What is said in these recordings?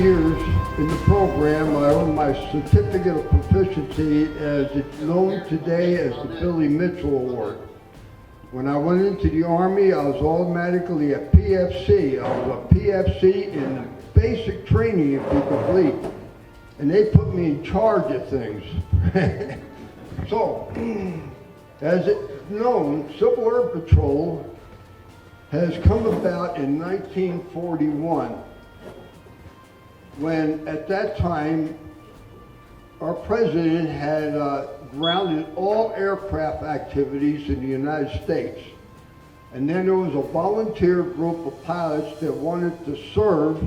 years in the program, I earned my certificate of proficiency, as it's known today as the Billy Mitchell Award. When I went into the Army, I was automatically a PFC. I was a PFC in basic training, if you could believe. And they put me in charge of things. So, as it's known, Civil Air Patrol has come about in 1941, when at that time our president had grounded all aircraft activities in the United States. And then there was a volunteer group of pilots that wanted to serve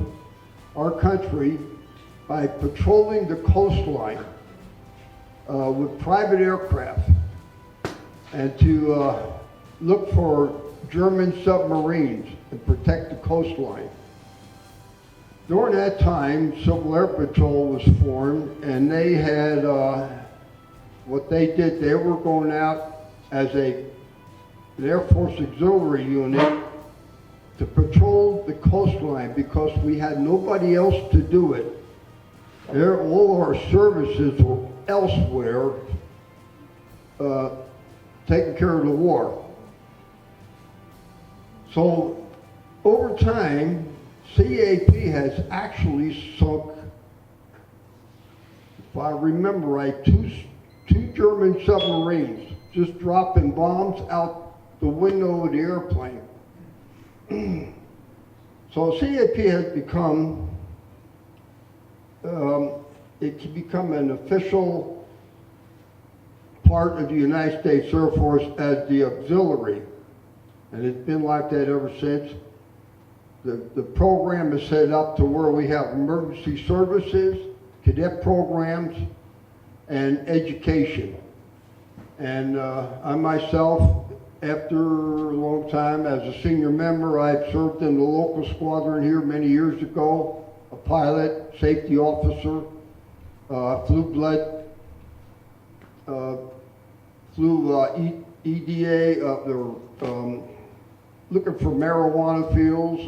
our country by patrolling the coastline with private aircraft and to look for German submarines and protect the coastline. During that time, Civil Air Patrol was formed, and they had, what they did, they were going out as an Air Force Auxiliary unit to patrol the coastline because we had nobody else to do it. All our services were elsewhere, taking care of the war. So, over time, CAP has actually sunk, if I remember right, two German submarines, just dropping bombs out the window of the airplane. So CAP has become, it can become an official part of the United States Air Force as the auxiliary. And it's been like that ever since. The program is set up to where we have emergency services, cadet programs, and education. And I myself, after a long time as a senior member, I served in the local squadron here many years ago, a pilot, safety officer, flew EDA, looking for marijuana fields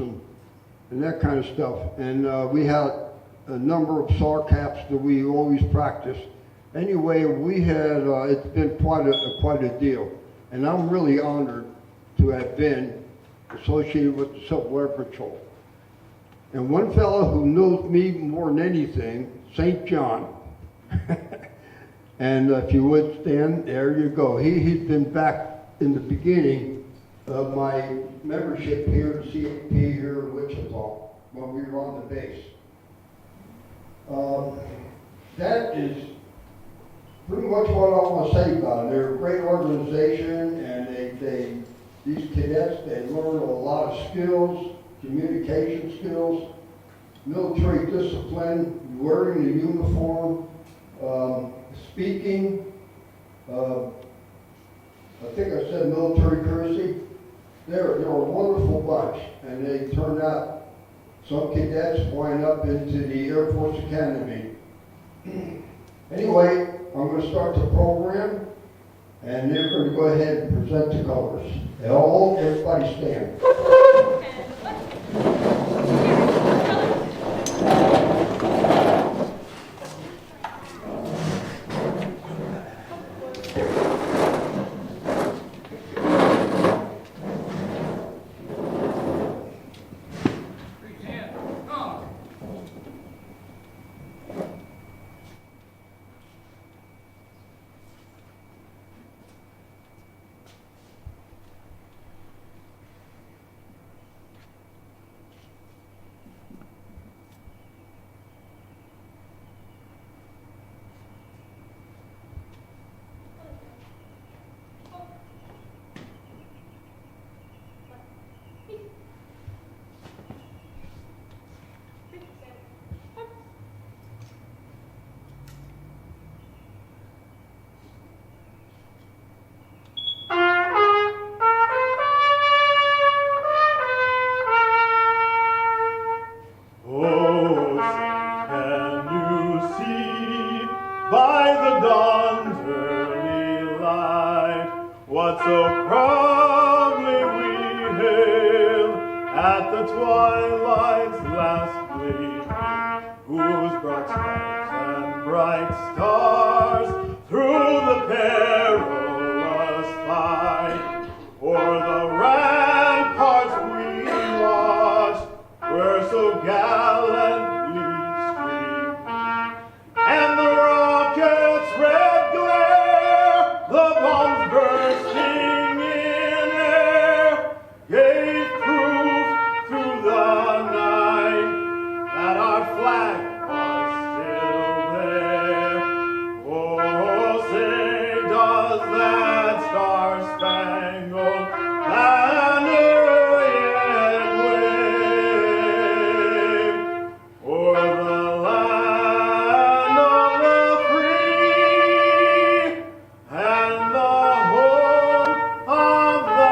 and that kind of stuff. And we had a number of SARCAPs that we always practiced. Anyway, we had, it's been quite a deal. And I'm really honored to have been associated with the Civil Air Patrol. And one fellow who knows me more than anything, St. John. And if you would stand, there you go. He's been back in the beginning of my membership here at CAP here in Wichita when we were on the base. That is pretty much what I want to say about it. They're a great organization, and these cadets, they learn a lot of skills, communication skills, military discipline, wearing the uniform, speaking, I think I said military courtesy. They're a wonderful bunch, and they turn out, some cadets wind up into the Air Force Academy. Anyway, I'm going to start the program, and they're going to go ahead and present the colors. Everybody stand. What so proudly we hailed at the twilight's last gleam, brought stripes and bright stars through the perilous fight. O'er the ramparts we watched were so gallantly streamed, and the rocket's red glare, the bombs bursting in air, gave proof through the night that our flag was still there. Oh, say does that star-spangled banner yet wave o'er the land of the free and the home of the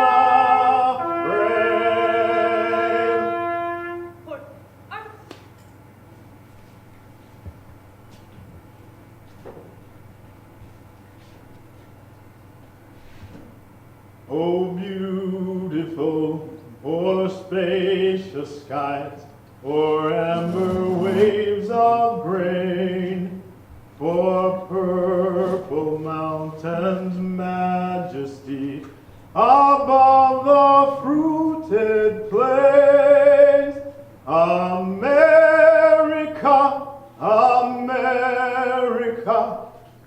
brave? Lord, arms. Oh, beautiful, for spacious skies, for amber waves of grain, for purple mountains' majesty above the fruited plains. America, America,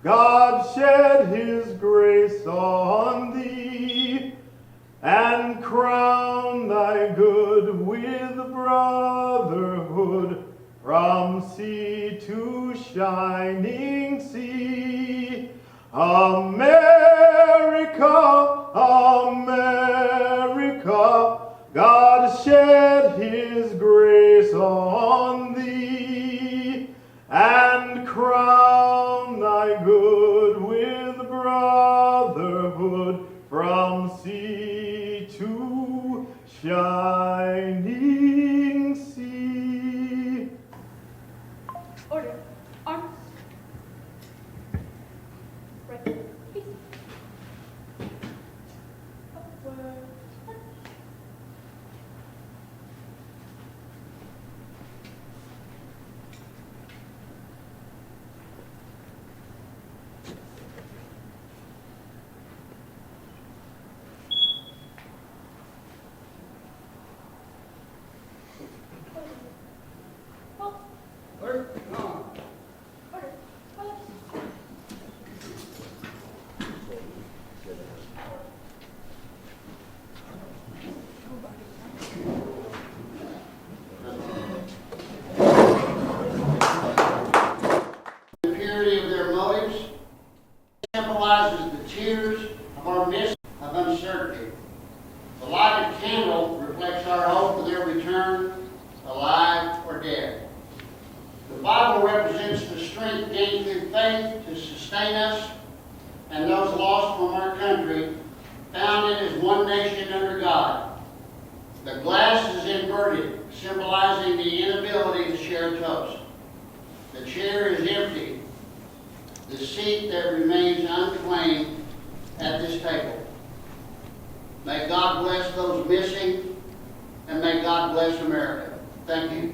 God shed his grace on thee, and crown thy good with brotherhood from sea to shining sea. America, America, God shed his grace on thee, and crown thy good with brotherhood from sea to shining sea. Order. Arms. Right. Peace. Upward. Order. Order. The purity of their motives symbolizes the tears of our midst of uncertainty. The lighted candle reflects our hope of their return, alive or dead. The Bible represents the strength gained through faith to sustain us and those lost from our country, founded as one nation under God. The glass is inverted, symbolizing the inability to share toast. The chair is empty, the seat that remains unclaimed at this table. May God bless those missing, and may God bless America. Thank you.